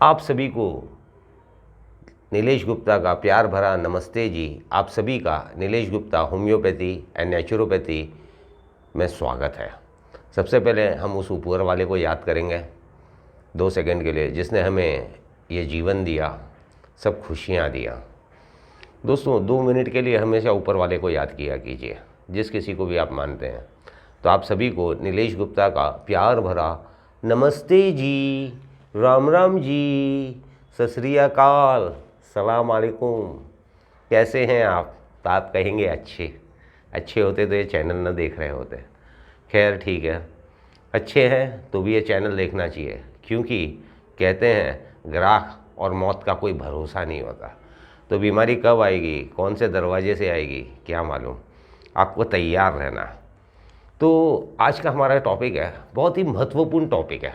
आप सभी को नीलेश गुप्ता का प्यार भरा नमस्ते जी। आप सभी का Nilesh Gupta homeopathy and naturopathy में स्वागत है। सबसे पहले हम उस ऊपर वाले को याद करेंगे 2 सेकंड के लिए, जिसने हमें ये जीवन दिया, सब खुशियाँ दिया। दोस्तों 2 मिनट के लिए हमेशा ऊपर वाले को याद किया कीजिए, जिस किसी को भी आप मानते हैं। तो आप सभी को नीलेश गुप्ता का प्यार भरा नमस्ते जी, राम राम जी, सत श्री अकाल, सलाम अलैकुम। कैसे हैं आप? तो आप कहेंगे अच्छे होते तो ये चैनल ना देख रहे होते। खैर ठीक है, अच्छे हैं तो भी ये चैनल देखना चाहिए, क्योंकि कहते हैं ग्राहक और मौत का कोई भरोसा नहीं होता। तो बीमारी कब आएगी, कौन से दरवाजे से आएगी, क्या मालूम। आपको तैयार रहना। तो आज का हमारा टॉपिक है, बहुत ही महत्वपूर्ण टॉपिक है,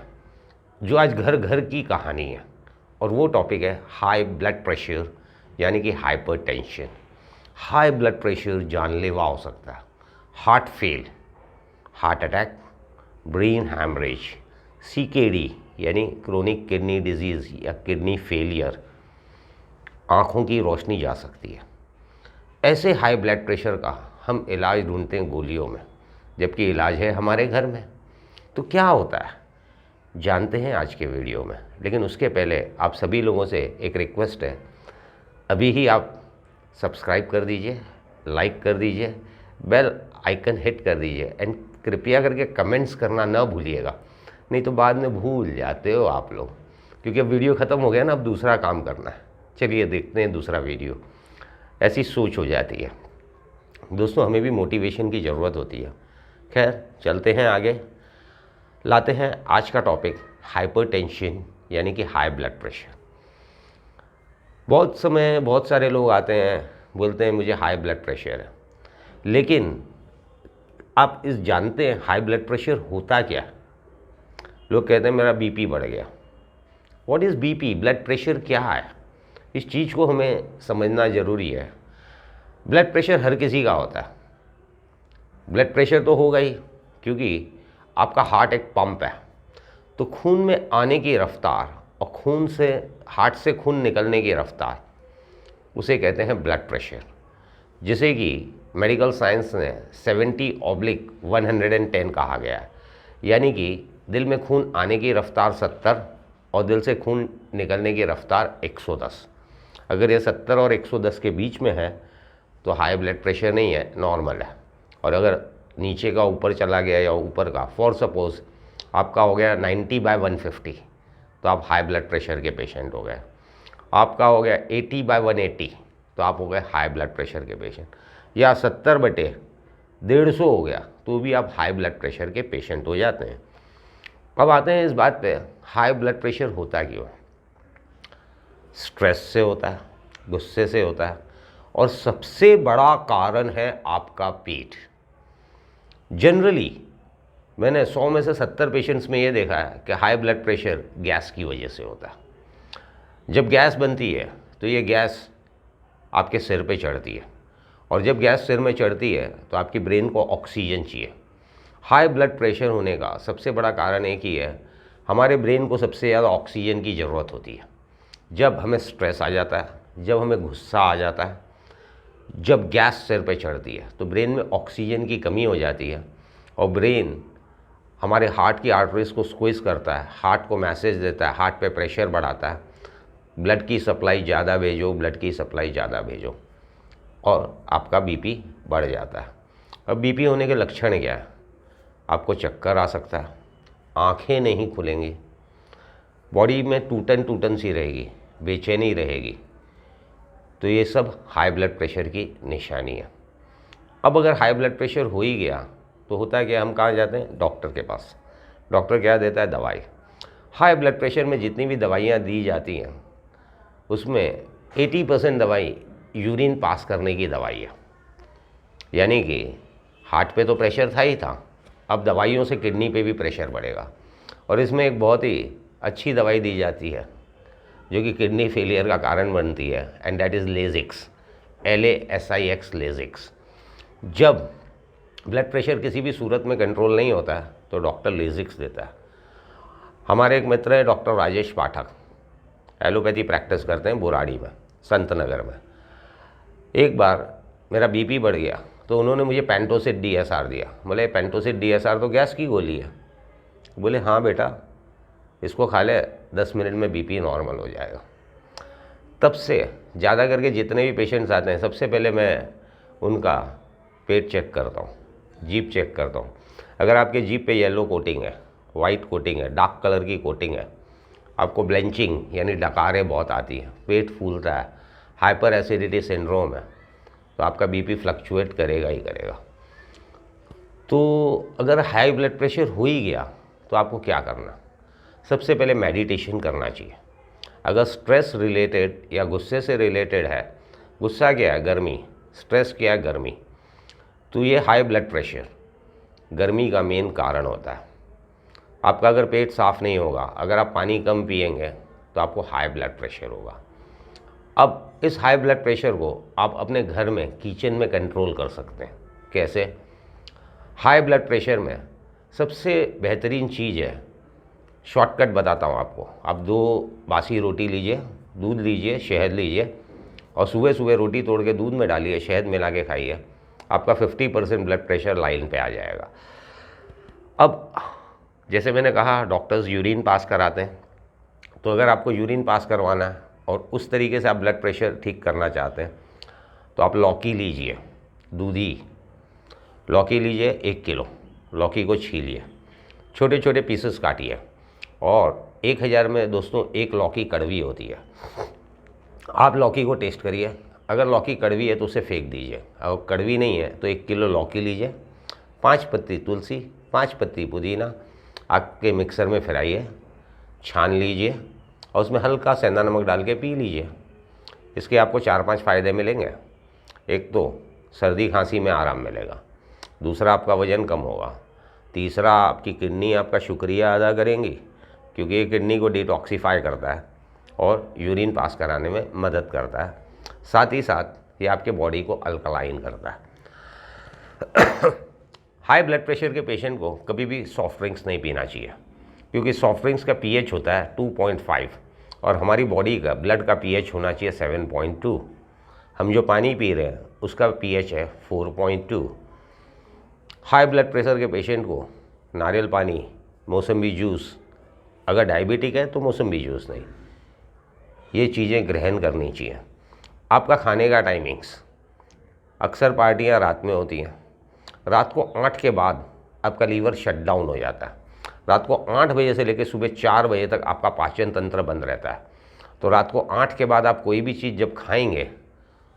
जो आज घर घर की कहानी है। और वो टॉपिक है हाई ब्लड प्रेशर, यानी कि हाइपरटेंशन। हाई ब्लड प्रेशर जानलेवा हो सकता है। Heart fail, heart attack, brain haemorrhage, CKD यानी क्रोनिक किडनी डिजीज़ या किडनी फेलियर, आँखों की रोशनी जा सकती है। ऐसे हाई ब्लड प्रेशर का हम इलाज ढूंढते हैं गोलियों में, जबकि इलाज है हमारे घर में। तो क्या होता है जानते हैं आज के वीडियो में। लेकिन उसके पहले आप सभी लोगों से एक रिक्वेस्ट है, अभी ही आप सब्सक्राइब कर दीजिए, लाइक कर दीजिए, बेल आइकन हिट कर दीजिए, एंड कृपया करके कमेंट्स करना ना भूलिएगा, नहीं तो बाद में भूल जाते हो आप लोग। क्योंकि अब वीडियो ख़त्म हो गया ना, अब दूसरा काम करना है। चलिए देखते हैं दूसरा वीडियो। ऐसी सोच हो जाती है दोस्तों, हमें भी मोटिवेशन की ज़रूरत होती है। खैर चलते हैं आगे, लाते हैं आज का टॉपिक हाइपरटेंशन, यानी कि हाई ब्लड प्रेशर। बहुत सारे लोग आते हैं, बोलते हैं मुझे हाई ब्लड प्रेशर है। लेकिन आप इस जानते हैं हाई ब्लड प्रेशर होता क्या? लोग कहते हैं मेरा BP बढ़ गया। What is BP? Blood pressure क्या है? इस चीज़ को हमें समझना ज़रूरी है। ब्लड प्रेशर हर किसी का होता है। ब्लड प्रेशर तो होगा ही, क्योंकि आपका हार्ट एक पंप है। तो खून में आने की रफ्तार और हार्ट से खून निकलने की रफ्तार, उसे कहते हैं ब्लड प्रेशर, जिसे कि मेडिकल साइंस ने 70/110 कहा गया है। यानी कि दिल में खून आने की रफ्तार 70 और दिल से खून निकलने की रफ्तार 110। अगर ये 70 और 110 के बीच में है तो हाई ब्लड प्रेशर नहीं है, नॉर्मल है। और अगर नीचे का ऊपर चला गया या ऊपर का, फॉर सपोज आपका हो गया 90/150, तो आप हाई ब्लड प्रेशर के पेशेंट हो गए। आपका हो गया 80/180, तो आप हो गए हाई ब्लड प्रेशर के पेशेंट। या 70/150 हो गया, तो भी आप हाई ब्लड प्रेशर के पेशेंट हो जाते हैं। अब आते हैं इस बात पे, हाई ब्लड प्रेशर होता क्यों है? स्ट्रेस से होता है, गुस्से से होता है, और सबसे बड़ा कारण है आपका पेट। जनरली मैंने 100 में से 70 पेशेंट्स में ये देखा है कि हाई ब्लड प्रेशर गैस की वजह से होता है। जब गैस बनती है तो ये गैस आपके सिर पे चढ़ती है, और जब गैस सिर में चढ़ती है तो आपकी ब्रेन को ऑक्सीजन चाहिए। हाई ब्लड प्रेशर होने का सबसे बड़ा कारण एक ही है, हमारे ब्रेन को सबसे ज़्यादा ऑक्सीजन की ज़रूरत होती है। जब हमें स्ट्रेस आ जाता है, जब हमें गुस्सा आ जाता है, जब गैस सिर पे चढ़ती है, तो ब्रेन में ऑक्सीजन की कमी हो जाती है, और ब्रेन हमारे हार्ट की आर्टरीज को स्क्वीज करता है, हार्ट को मैसेज देता है, हार्ट पे प्रेशर बढ़ाता है, ब्लड की सप्लाई ज़्यादा भेजो, ब्लड की सप्लाई ज़्यादा भेजो, और आपका BP बढ़ जाता है। अब BP होने के लक्षण क्या है? आपको चक्कर आ सकता है, आँखें नहीं खुलेंगी, बॉडी में टूटन टूटन सी रहेगी, बेचैनी रहेगी। तो ये सब हाई ब्लड प्रेशर की निशानी है। अब अगर हाई ब्लड प्रेशर हो ही गया तो होता है कि हम कहाँ जाते हैं? डॉक्टर के पास। डॉक्टर क्या देता है? दवाई। हाई ब्लड प्रेशर में जितनी भी दवाइयाँ दी जाती हैं, उसमें 80% दवाई यूरिन पास करने की दवाई है। यानी कि हार्ट पे तो प्रेशर था ही था, अब दवाइयों से किडनी पे भी प्रेशर बढ़ेगा। और इसमें एक बहुत ही अच्छी दवाई दी जाती है जो कि किडनी फेलियर का कारण बनती है, एंड दैट इज़ लेजिक्स, LASIX, लेजिक्स। जब ब्लड प्रेशर किसी भी सूरत में कंट्रोल नहीं होता है तो डॉक्टर लेजिक्स देता है। हमारे एक मित्र है डॉक्टर राजेश पाठक, एलोपैथी प्रैक्टिस करते हैं बुराड़ी में, संत नगर में। एक बार मेरा बीपी बढ़ गया तो उन्होंने मुझे पेंटोसिड DSR दिया। बोले पेंटोसिड DSR तो गैस की गोली है। बोले हाँ बेटा, इसको खा ले, 10 मिनट में बीपी नॉर्मल हो जाएगा। तब से ज़्यादा करके जितने भी पेशेंट्स आते हैं, सबसे पहले मैं उनका पेट चेक करता हूँ, जीभ चेक करता हूँ। अगर आपके जीभ पे येलो कोटिंग है, वाइट कोटिंग है, डार्क कलर की कोटिंग है, आपको ब्लेंचिंग यानी डकारें बहुत आती हैं, पेट फूलता है, हाइपर एसिडिटी सिंड्रोम है, तो आपका बीपी फ्लक्चुएट करेगा ही करेगा। तो अगर हाई ब्लड प्रेशर हो ही गया तो आपको क्या करना? सबसे पहले मेडिटेशन करना चाहिए। अगर स्ट्रेस रिलेटेड या गुस्से से रिलेटेड है, गुस्सा क्या है? गर्मी, स्ट्रेस क्या है? गर्मी। तो ये हाई ब्लड प्रेशर गर्मी का मेन कारण होता है। आपका अगर पेट साफ़ नहीं होगा, अगर आप पानी कम पिएंगे तो आपको हाई ब्लड प्रेशर होगा। अब इस हाई ब्लड प्रेशर को आप अपने घर में किचन में कंट्रोल कर सकते हैं। कैसे? हाई ब्लड प्रेशर में सबसे बेहतरीन चीज़ है, शॉर्टकट बताता हूँ आपको। आप 2 बासी रोटी लीजिए, दूध लीजिए, शहद लीजिए और सुबह सुबह रोटी तोड़ के दूध में डालिए, शहद मिला के खाइए। आपका 50% ब्लड प्रेशर लाइन पे आ जाएगा। अब जैसे मैंने कहा, डॉक्टर्स यूरिन पास कराते हैं, तो अगर आपको यूरिन पास करवाना है और उस तरीके से आप ब्लड प्रेशर ठीक करना चाहते हैं तो आप लौकी लीजिए, दूधी लौकी लीजिए 1 किलो। लौकी को छीलिए, छोटे छोटे पीसेस काटिए और 1000 में दोस्तों 1 लौकी कड़वी होती है। आप लौकी को टेस्ट करिए, अगर लौकी कड़वी है तो उसे फेंक दीजिए, और कड़वी नहीं है तो 1 किलो लौकी लीजिए, 5 पत्ती तुलसी, 5 पत्ती पुदीना आपके मिक्सर में फिराइए, छान लीजिए और उसमें हल्का सेंधा नमक डाल के पी लीजिए। इसके आपको 4-5 फ़ायदे मिलेंगे। एक तो सर्दी खांसी में आराम मिलेगा, दूसरा आपका वज़न कम होगा, तीसरा आपकी किडनी आपका शुक्रिया अदा करेंगी क्योंकि ये किडनी को डिटॉक्सीफाई करता है और यूरिन पास कराने में मदद करता है। साथ ही साथ ये आपके बॉडी को अल्कलाइन करता है। हाई ब्लड प्रेशर के पेशेंट को कभी भी सॉफ्ट ड्रिंक्स नहीं पीना चाहिए क्योंकि सॉफ्ट ड्रिंक्स का pH होता है 2.5 और हमारी बॉडी का ब्लड का pH होना चाहिए 7.2। हम जो पानी पी रहे हैं उसका pH है 4.2। हाई ब्लड प्रेशर के पेशेंट को नारियल पानी, मौसम्बी जूस, अगर डायबिटिक है तो मौसम्बी जूस नहीं, ये चीज़ें ग्रहण करनी चाहिए। आपका खाने का टाइमिंग्स, अक्सर पार्टियां रात में होती हैं, रात को 8 के बाद आपका लीवर शट डाउन हो जाता है। रात को 8 बजे से लेकर सुबह 4 बजे तक आपका पाचन तंत्र बंद रहता है। तो रात को 8 के बाद आप कोई भी चीज़ जब खाएंगे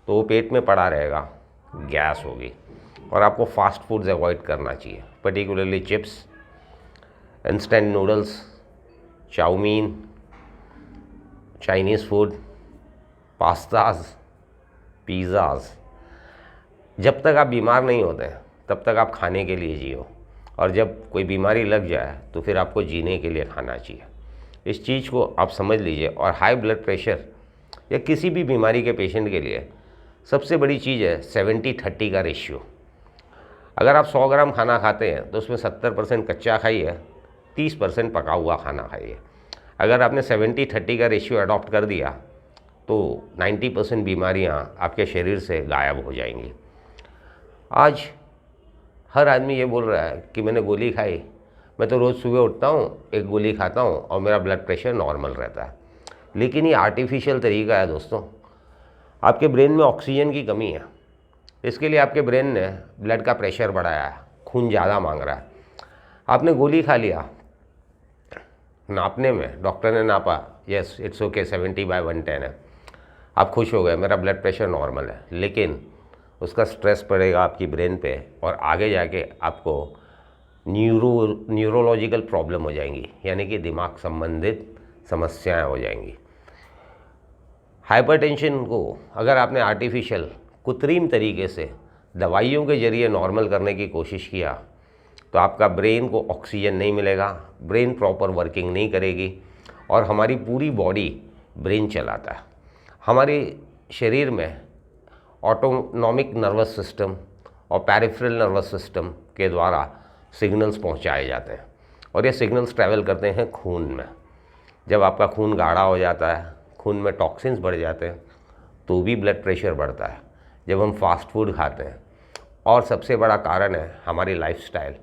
तो वो पेट में पड़ा रहेगा, गैस होगी। और आपको फास्ट फूड्स अवॉइड करना चाहिए, particularly chips, instant noodles, chow mein, Chinese food, pastas, pizzas. जब तक आप बीमार नहीं होते हैं तब तक आप खाने के लिए जियो, और जब कोई बीमारी लग जाए तो फिर आपको जीने के लिए खाना चाहिए। इस चीज़ को आप समझ लीजिए। और हाई ब्लड प्रेशर या किसी भी बीमारी के पेशेंट के लिए सबसे बड़ी चीज़ है 70-30 का रेशियो। अगर आप 100 ग्राम खाना खाते हैं तो उसमें 70% कच्चा खाइए, 30% पका हुआ खाना खाइए। अगर आपने 70-30 का रेशियो अडॉप्ट कर दिया तो 90% बीमारियां आपके शरीर से गायब हो जाएंगी। आज हर आदमी ये बोल रहा है कि मैंने गोली खाई, मैं तो रोज़ सुबह उठता हूँ, 1 गोली खाता हूँ और मेरा ब्लड प्रेशर नॉर्मल रहता है। लेकिन ये आर्टिफिशियल तरीका है दोस्तों। आपके ब्रेन में ऑक्सीजन की कमी है, इसके लिए आपके ब्रेन ने ब्लड का प्रेशर बढ़ाया है, खून ज़्यादा मांग रहा है। आपने गोली खा लिया, नापने में डॉक्टर ने नापा, यस इट्स ओके 70/110 है, आप खुश हो गए, मेरा ब्लड प्रेशर नॉर्मल है। लेकिन उसका स्ट्रेस पड़ेगा आपकी ब्रेन पे और आगे जाके आपको न्यूरोलॉजिकल प्रॉब्लम हो जाएंगी, यानी कि दिमाग संबंधित समस्याएं हो जाएंगी। हाइपरटेंशन को अगर आपने आर्टिफिशियल कृत्रिम तरीके से दवाइयों के ज़रिए नॉर्मल करने की कोशिश किया तो आपका ब्रेन को ऑक्सीजन नहीं मिलेगा, ब्रेन प्रॉपर वर्किंग नहीं करेगी और हमारी पूरी बॉडी ब्रेन चलाता है। हमारे शरीर में ऑटोनॉमिक नर्वस सिस्टम और पेरिफेरल नर्वस सिस्टम के द्वारा सिग्नल्स पहुंचाए जाते हैं और ये सिग्नल्स ट्रैवल करते हैं खून में। जब आपका खून गाढ़ा हो जाता है, खून में टॉक्सिन्स बढ़ जाते हैं तो भी ब्लड प्रेशर बढ़ता है जब हम फास्ट फूड खाते हैं। और सबसे बड़ा कारण है हमारी लाइफस्टाइल।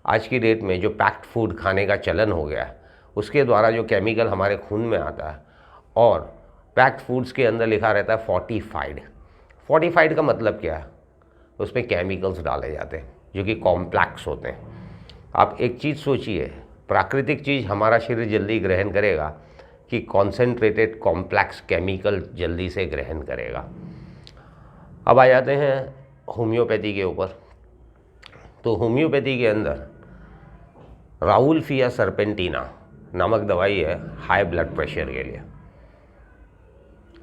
आज की डेट में जो पैक्ड फूड खाने का चलन हो गया है उसके द्वारा जो केमिकल हमारे खून में आता है, और पैक्ड फूड्स के अंदर लिखा रहता है फोर्टिफाइड का मतलब क्या है? उसमें केमिकल्स डाले जाते हैं जो कि कॉम्प्लेक्स होते हैं। आप एक चीज़ सोचिए, प्राकृतिक चीज़ हमारा शरीर जल्दी ग्रहण करेगा कि कॉन्सेंट्रेटेड कॉम्प्लेक्स केमिकल जल्दी से ग्रहण करेगा। अब आ जाते हैं होम्योपैथी के ऊपर। तो होम्योपैथी के अंदर राउल्फिया सर्पेंटिना नामक दवाई है हाई ब्लड प्रेशर के लिए।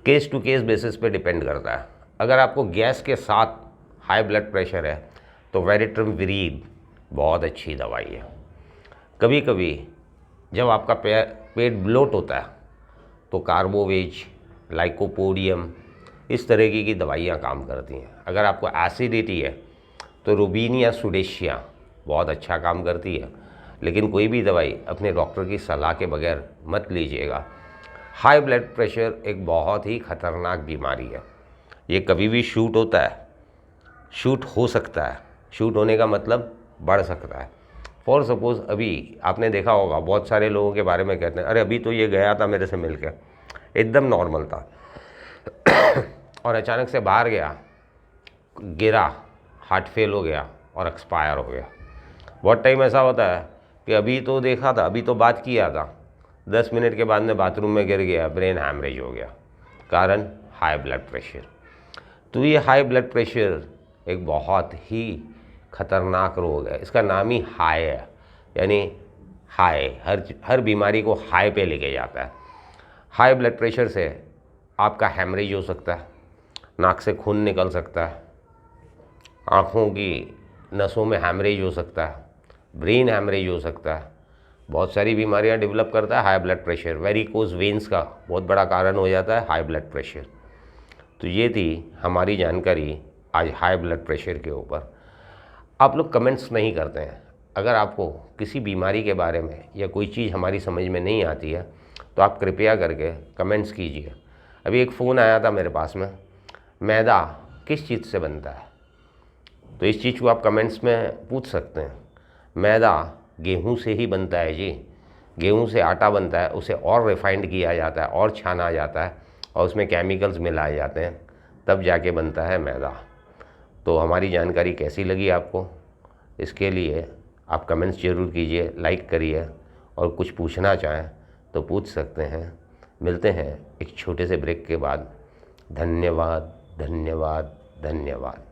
केस टू केस बेसिस पे डिपेंड करता है। अगर आपको गैस के साथ हाई ब्लड प्रेशर है तो वेरिट्रमविरीड बहुत अच्छी दवाई है। कभी कभी जब आपका पेट ब्लोट होता है तो कार्बोवेज, लाइकोपोडियम, इस तरह की दवाइयाँ काम करती हैं। अगर आपको एसिडिटी है तो रुबीनिया सुडेशिया बहुत अच्छा काम करती है। लेकिन कोई भी दवाई अपने डॉक्टर की सलाह के बगैर मत लीजिएगा। हाई ब्लड प्रेशर एक बहुत ही ख़तरनाक बीमारी है। ये कभी भी शूट होता है, शूट हो सकता है। शूट होने का मतलब बढ़ सकता है। फॉर सपोज़ अभी आपने देखा होगा बहुत सारे लोगों के बारे में कहते हैं, अरे अभी तो ये गया था मेरे से मिल के, एकदम नॉर्मल था और अचानक से बाहर गया, गिरा, हार्ट फेल हो गया और एक्सपायर हो गया। बहुत टाइम ऐसा होता है कि अभी तो देखा था, अभी तो बात किया था, 10 मिनट के बाद में बाथरूम में गिर गया, ब्रेन हैमरेज हो गया। कारण हाई ब्लड प्रेशर। तो ये हाई ब्लड प्रेशर एक बहुत ही खतरनाक रोग है। इसका नाम ही हाई है, यानी हाई, हर बीमारी को हाई पे लेके जाता है। हाई ब्लड प्रेशर से आपका हैमरेज हो सकता है, नाक से खून निकल सकता है, आँखों की नसों में हैमरेज हो सकता है, ब्रेन हैमरेज हो सकता है। बहुत सारी बीमारियां डेवलप करता है high blood pressure. Varicose veins का बहुत बड़ा कारण हो जाता है हाई ब्लड प्रेशर। तो ये थी हमारी जानकारी आज हाई ब्लड प्रेशर के ऊपर। आप लोग कमेंट्स नहीं करते हैं। अगर आपको किसी बीमारी के बारे में या कोई चीज़ हमारी समझ में नहीं आती है तो आप कृपया करके कमेंट्स कीजिए। अभी एक फ़ोन आया था मेरे पास में, मैदा किस चीज़ से बनता है? तो इस चीज़ को आप कमेंट्स में पूछ सकते हैं। मैदा गेहूं से ही बनता है जी। गेहूं से आटा बनता है, उसे और रिफाइंड किया जाता है और छाना जाता है और उसमें केमिकल्स मिलाए जाते हैं, तब जाके बनता है मैदा। तो हमारी जानकारी कैसी लगी आपको? इसके लिए आप कमेंट्स ज़रूर कीजिए, लाइक करिए, और कुछ पूछना चाहें तो पूछ सकते हैं। मिलते हैं एक छोटे से ब्रेक के बाद। धन्यवाद, धन्यवाद, धन्यवाद।